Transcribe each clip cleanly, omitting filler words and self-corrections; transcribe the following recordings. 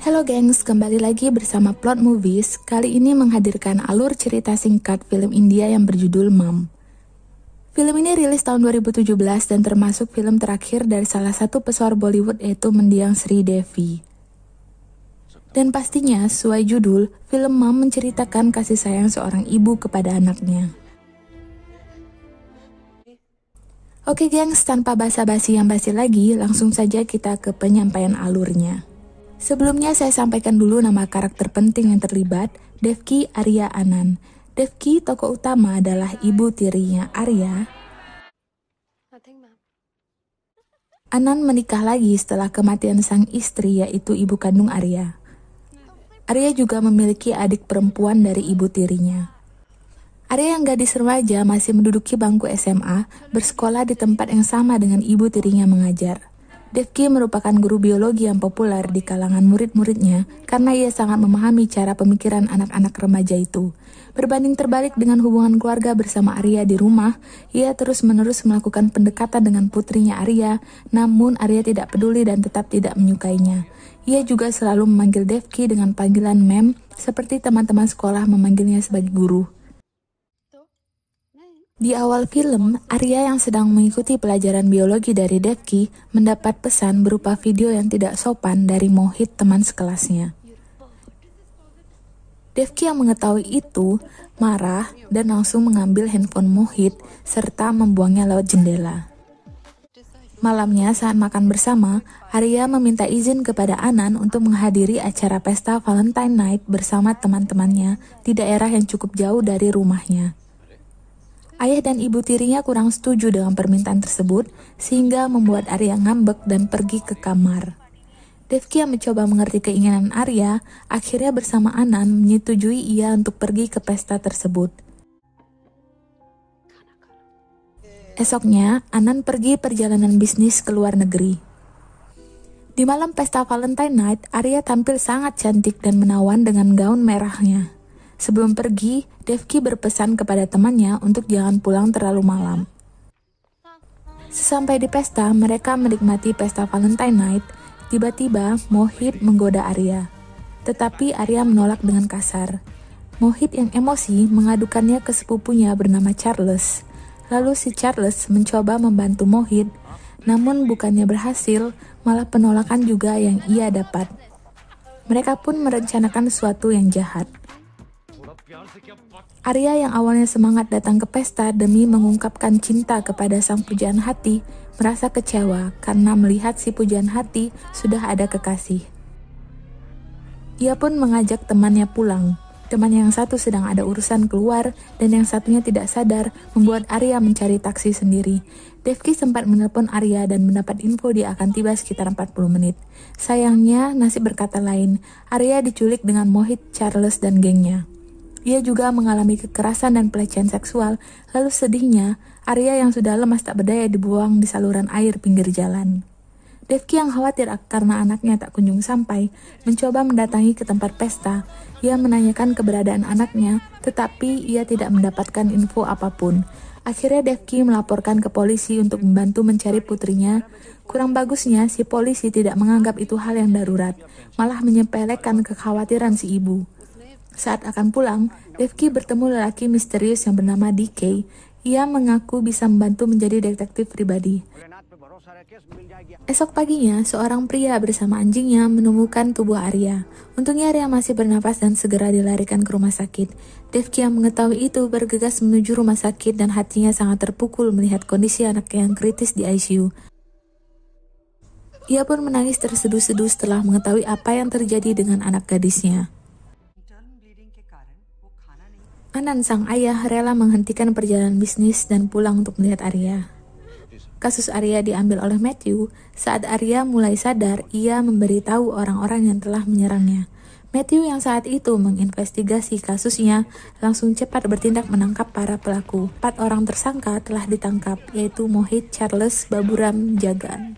Halo gengs, kembali lagi bersama Plot Movies. Kali ini menghadirkan alur cerita singkat film India yang berjudul Mom. Film ini rilis tahun 2017 dan termasuk film terakhir dari salah satu pesohor Bollywood yaitu mendiang Sri Devi. Dan pastinya, sesuai judul, film Mom menceritakan kasih sayang seorang ibu kepada anaknya. Oke gengs, tanpa basa-basi yang basi lagi, langsung saja kita ke penyampaian alurnya. Sebelumnya saya sampaikan dulu nama karakter penting yang terlibat, Devki Arya Anand. Devki, tokoh utama, adalah ibu tirinya Arya. Anand menikah lagi setelah kematian sang istri, yaitu ibu kandung Arya. Arya juga memiliki adik perempuan dari ibu tirinya. Arya yang gadis remaja masih menduduki bangku SMA, bersekolah di tempat yang sama dengan ibu tirinya mengajar. Devki merupakan guru biologi yang populer di kalangan murid-muridnya karena ia sangat memahami cara pemikiran anak-anak remaja itu. Berbanding terbalik dengan hubungan keluarga bersama Arya di rumah, ia terus-menerus melakukan pendekatan dengan putrinya Arya, namun Arya tidak peduli dan tetap tidak menyukainya. Ia juga selalu memanggil Devki dengan panggilan ma'am, seperti teman-teman sekolah memanggilnya sebagai guru. Di awal film, Arya yang sedang mengikuti pelajaran biologi dari Devki mendapat pesan berupa video yang tidak sopan dari Mohit, teman sekelasnya. Devki yang mengetahui itu marah dan langsung mengambil handphone Mohit serta membuangnya lewat jendela. Malamnya saat makan bersama, Arya meminta izin kepada Anand untuk menghadiri acara pesta Valentine Night bersama teman-temannya di daerah yang cukup jauh dari rumahnya. Ayah dan ibu tirinya kurang setuju dengan permintaan tersebut, sehingga membuat Arya ngambek dan pergi ke kamar. Devki yang mencoba mengerti keinginan Arya, akhirnya bersama Anand menyetujui ia untuk pergi ke pesta tersebut. Esoknya, Anand pergi perjalanan bisnis ke luar negeri. Di malam pesta Valentine Night, Arya tampil sangat cantik dan menawan dengan gaun merahnya. Sebelum pergi, Devki berpesan kepada temannya untuk jangan pulang terlalu malam. Sesampai di pesta, mereka menikmati pesta Valentine Night. Tiba-tiba, Mohit menggoda Arya. Tetapi Arya menolak dengan kasar. Mohit yang emosi mengadukannya ke sepupunya bernama Charles. Lalu si Charles mencoba membantu Mohit, namun bukannya berhasil, malah penolakan juga yang ia dapat. Mereka pun merencanakan sesuatu yang jahat. Arya yang awalnya semangat datang ke pesta demi mengungkapkan cinta kepada sang pujaan hati, merasa kecewa karena melihat si pujaan hati sudah ada kekasih. Ia pun mengajak temannya pulang. Teman yang satu sedang ada urusan keluar dan yang satunya tidak sadar, membuat Arya mencari taksi sendiri. Devki sempat menelpon Arya dan mendapat info dia akan tiba sekitar 40 menit. Sayangnya, nasib berkata lain. Arya diculik dengan Mohit, Charles, dan gengnya. Ia juga mengalami kekerasan dan pelecehan seksual, lalu sedihnya, Arya yang sudah lemas tak berdaya dibuang di saluran air pinggir jalan. Devki yang khawatir karena anaknya tak kunjung sampai, mencoba mendatangi ke tempat pesta. Ia menanyakan keberadaan anaknya, tetapi ia tidak mendapatkan info apapun. Akhirnya Devki melaporkan ke polisi untuk membantu mencari putrinya. Kurang bagusnya, si polisi tidak menganggap itu hal yang darurat, malah menyepelekan kekhawatiran si ibu. Saat akan pulang, Devki bertemu lelaki misterius yang bernama DK. Ia mengaku bisa membantu menjadi detektif pribadi. Esok paginya, seorang pria bersama anjingnya menemukan tubuh Arya. Untungnya Arya masih bernapas dan segera dilarikan ke rumah sakit. Devki yang mengetahui itu bergegas menuju rumah sakit dan hatinya sangat terpukul melihat kondisi anaknya yang kritis di ICU. Ia pun menangis terseduh-seduh setelah mengetahui apa yang terjadi dengan anak gadisnya. Anand sang ayah rela menghentikan perjalanan bisnis dan pulang untuk melihat Arya. Kasus Arya diambil oleh Matthew. Saat Arya mulai sadar, ia memberitahu orang-orang yang telah menyerangnya. Matthew yang saat itu menginvestigasi kasusnya langsung cepat bertindak menangkap para pelaku. 4 orang tersangka telah ditangkap, yaitu Mohit, Charles, Baburam, Jagan.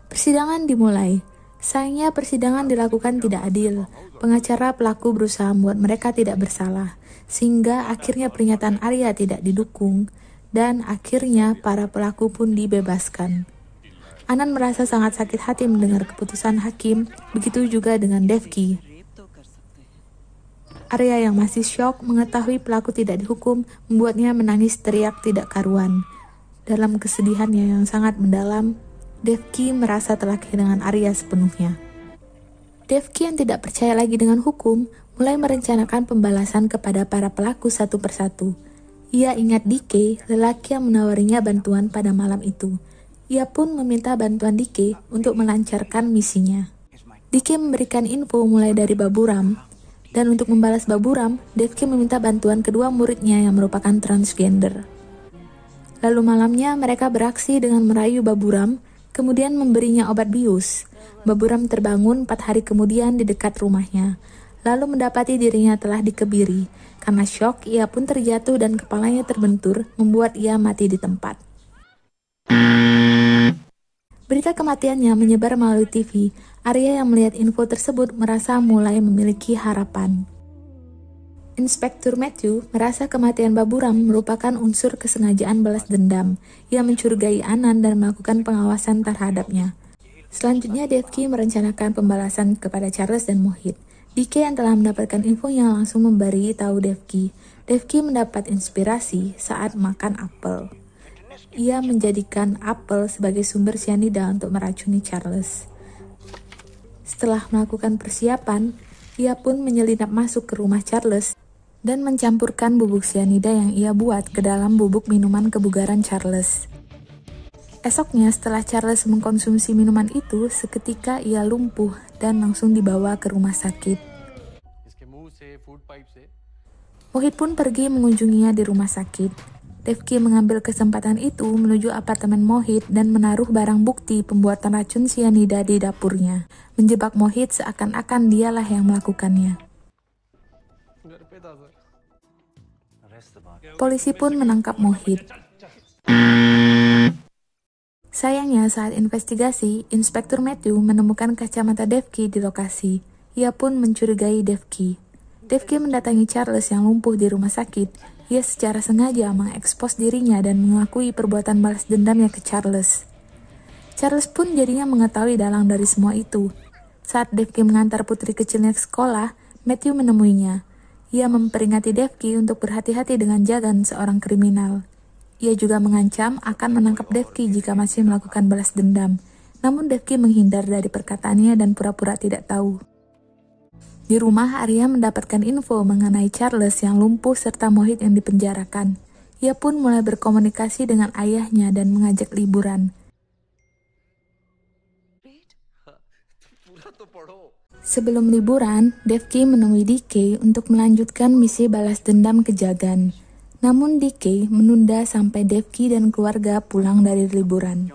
Persidangan dimulai. Sayangnya persidangan dilakukan tidak adil. Pengacara pelaku berusaha membuat mereka tidak bersalah, sehingga akhirnya pernyataan Arya tidak didukung. dan akhirnya para pelaku pun dibebaskan. Anan merasa sangat sakit hati mendengar keputusan hakim, begitu juga dengan Devki. Arya yang masih syok mengetahui pelaku tidak dihukum membuatnya menangis teriak tidak karuan. Dalam kesedihannya yang sangat mendalam, Devki merasa telah kehilangan Arya sepenuhnya. Devki yang tidak percaya lagi dengan hukum mulai merencanakan pembalasan kepada para pelaku satu persatu. Ia ingat Dike, lelaki yang menawarinya bantuan pada malam itu. Ia pun meminta bantuan Dike untuk melancarkan misinya. Dike memberikan info mulai dari Baburam, dan untuk membalas Baburam, Devki meminta bantuan kedua muridnya yang merupakan transgender. Lalu malamnya mereka beraksi dengan merayu Baburam, kemudian memberinya obat bius. Baburam terbangun 4 hari kemudian di dekat rumahnya, lalu mendapati dirinya telah dikebiri. Karena syok, ia pun terjatuh dan kepalanya terbentur, membuat ia mati di tempat. Berita kematiannya menyebar melalui TV. Arya yang melihat info tersebut merasa mulai memiliki harapan. Inspektur Matthew merasa kematian Baburam merupakan unsur kesengajaan balas dendam. Ia mencurigai Anan dan melakukan pengawasan terhadapnya. Selanjutnya Devki merencanakan pembalasan kepada Charles dan Mohit. Dike yang telah mendapatkan infonya langsung memberi tahu Devki. Devki mendapat inspirasi saat makan apel. Ia menjadikan apel sebagai sumber cyanida untuk meracuni Charles. Setelah melakukan persiapan, ia pun menyelinap masuk ke rumah Charles dan mencampurkan bubuk cyanida yang ia buat ke dalam bubuk minuman kebugaran Charles. Esoknya setelah Charles mengkonsumsi minuman itu, seketika ia lumpuh dan langsung dibawa ke rumah sakit. Mohit pun pergi mengunjunginya di rumah sakit. Devki mengambil kesempatan itu menuju apartemen Mohit dan menaruh barang bukti pembuatan racun cyanida di dapurnya, menjebak Mohit seakan-akan dialah yang melakukannya. Polisi pun menangkap Mohit. Sayangnya saat investigasi, Inspektur Matthew menemukan kacamata Devki di lokasi. Ia pun mencurigai Devki. Devki mendatangi Charles yang lumpuh di rumah sakit. Ia secara sengaja mengekspos dirinya dan mengakui perbuatan balas dendamnya ke Charles. Charles pun jadinya mengetahui dalang dari semua itu. Saat Devki mengantar putri kecilnya ke sekolah, Matthew menemuinya. Ia memperingati Devki untuk berhati-hati dengan Jagan, seorang kriminal. Ia juga mengancam akan menangkap Devki jika masih melakukan balas dendam. Namun Devki menghindar dari perkataannya dan pura-pura tidak tahu. Di rumah, Arya mendapatkan info mengenai Charles yang lumpuh serta Mohit yang dipenjarakan. Ia pun mulai berkomunikasi dengan ayahnya dan mengajak liburan. Sebelum liburan, Devki menemui Dike untuk melanjutkan misi balas dendam ke Jagan. Namun Dike menunda sampai Devki dan keluarga pulang dari liburan.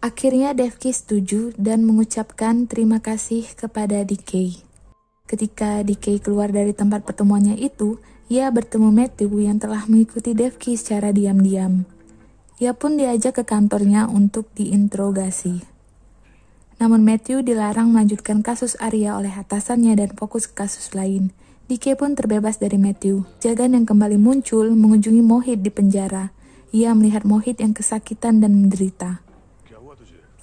Akhirnya Devki setuju dan mengucapkan terima kasih kepada Dike. Ketika Dike keluar dari tempat pertemuannya itu, ia bertemu Matthew yang telah mengikuti Devki secara diam-diam. Ia pun diajak ke kantornya untuk diinterogasi. Namun Matthew dilarang melanjutkan kasus Arya oleh atasannya dan fokus ke kasus lain. Dike pun terbebas dari Matthew. Jagan yang kembali muncul mengunjungi Mohit di penjara. Ia melihat Mohit yang kesakitan dan menderita.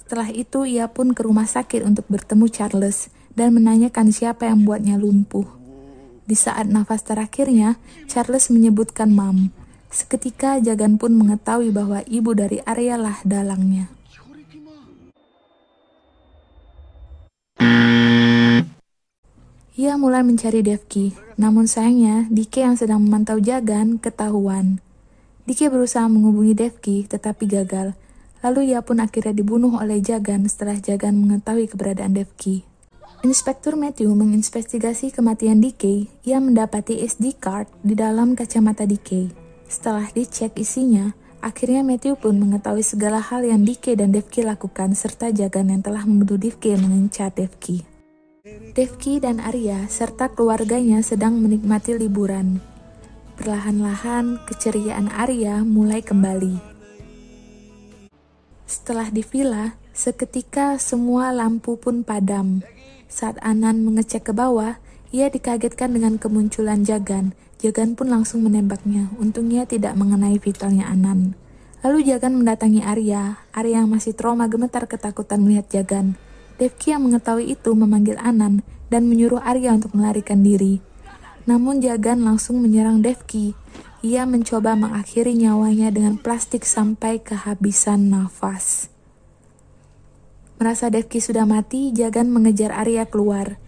Setelah itu, ia pun ke rumah sakit untuk bertemu Charles dan menanyakan siapa yang membuatnya lumpuh. Di saat nafas terakhirnya, Charles menyebutkan Mam. Seketika Jagan pun mengetahui bahwa ibu dari Arya lah dalangnya. Ia mulai mencari Devki, namun sayangnya Dike yang sedang memantau Jagan ketahuan. Dike berusaha menghubungi Devki tetapi gagal. Lalu ia pun akhirnya dibunuh oleh Jagan setelah Jagan mengetahui keberadaan Devki. Inspektur Matthew menginvestigasi kematian Dike. Ia mendapati SD card di dalam kacamata Dike. Setelah dicek isinya, akhirnya Matthew pun mengetahui segala hal yang Dike dan Devki lakukan serta Jagan yang telah membunuh Dike mengecat Devki. Devki dan Arya serta keluarganya sedang menikmati liburan. Perlahan-lahan keceriaan Arya mulai kembali. Setelah di villa, seketika semua lampu pun padam. Saat Anan mengecek ke bawah, ia dikagetkan dengan kemunculan Jagan. Jagan pun langsung menembaknya. Untungnya tidak mengenai vitalnya Anan. Lalu Jagan mendatangi Arya. Arya yang masih trauma gemetar ketakutan melihat Jagan. Devki yang mengetahui itu memanggil Anan dan menyuruh Arya untuk melarikan diri. Namun Jagan langsung menyerang Devki. Ia mencoba mengakhiri nyawanya dengan plastik sampai kehabisan nafas. Merasa Devki sudah mati, Jagan mengejar Arya keluar.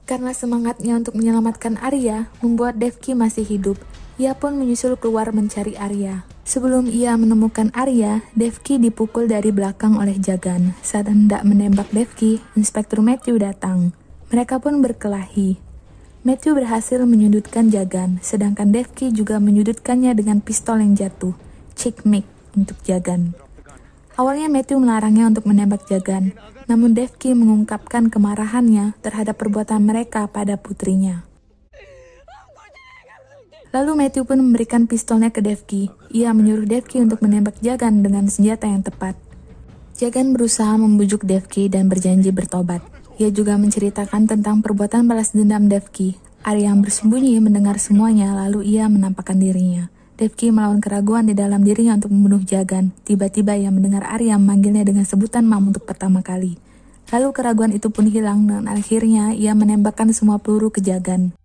Karena semangatnya untuk menyelamatkan Arya membuat Devki masih hidup. Ia pun menyusul keluar mencari Arya. Sebelum ia menemukan Arya, Devki dipukul dari belakang oleh Jagan. Saat hendak menembak Devki, Inspektur Matthew datang. Mereka pun berkelahi. Matthew berhasil menyudutkan Jagan, sedangkan Devki juga menyudutkannya dengan pistol yang jatuh. Checkmate untuk Jagan. Awalnya Matthew melarangnya untuk menembak Jagan, namun Devki mengungkapkan kemarahannya terhadap perbuatan mereka pada putrinya. Lalu Matthew pun memberikan pistolnya ke Devki. Ia menyuruh Devki untuk menembak Jagan dengan senjata yang tepat. Jagan berusaha membujuk Devki dan berjanji bertobat. Ia juga menceritakan tentang perbuatan balas dendam Devki. Arya yang bersembunyi mendengar semuanya, lalu ia menampakkan dirinya. Devki melawan keraguan di dalam dirinya untuk membunuh Jagan. Tiba-tiba ia mendengar Arya memanggilnya dengan sebutan Mam untuk pertama kali. Lalu keraguan itu pun hilang dan akhirnya ia menembakkan semua peluru ke Jagan.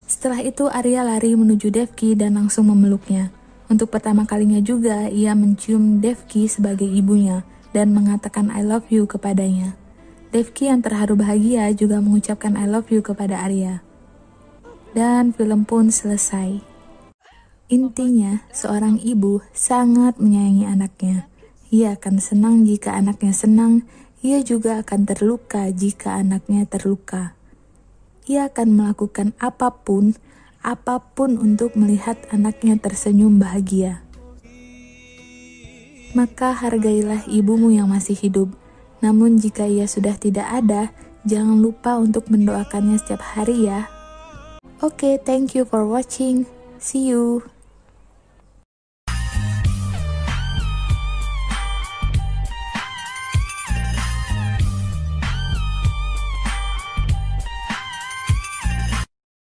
Setelah itu Arya lari menuju Devki dan langsung memeluknya. Untuk pertama kalinya juga ia mencium Devki sebagai ibunya dan mengatakan I love you kepadanya. Devki yang terharu bahagia juga mengucapkan I love you kepada Arya. Dan film pun selesai. Intinya, seorang ibu sangat menyayangi anaknya. Ia akan senang jika anaknya senang, ia juga akan terluka jika anaknya terluka. Ia akan melakukan apapun untuk melihat anaknya tersenyum bahagia. Maka hargailah ibumu yang masih hidup. Namun jika ia sudah tidak ada, jangan lupa untuk mendoakannya setiap hari ya. Okay, thank you for watching. See you.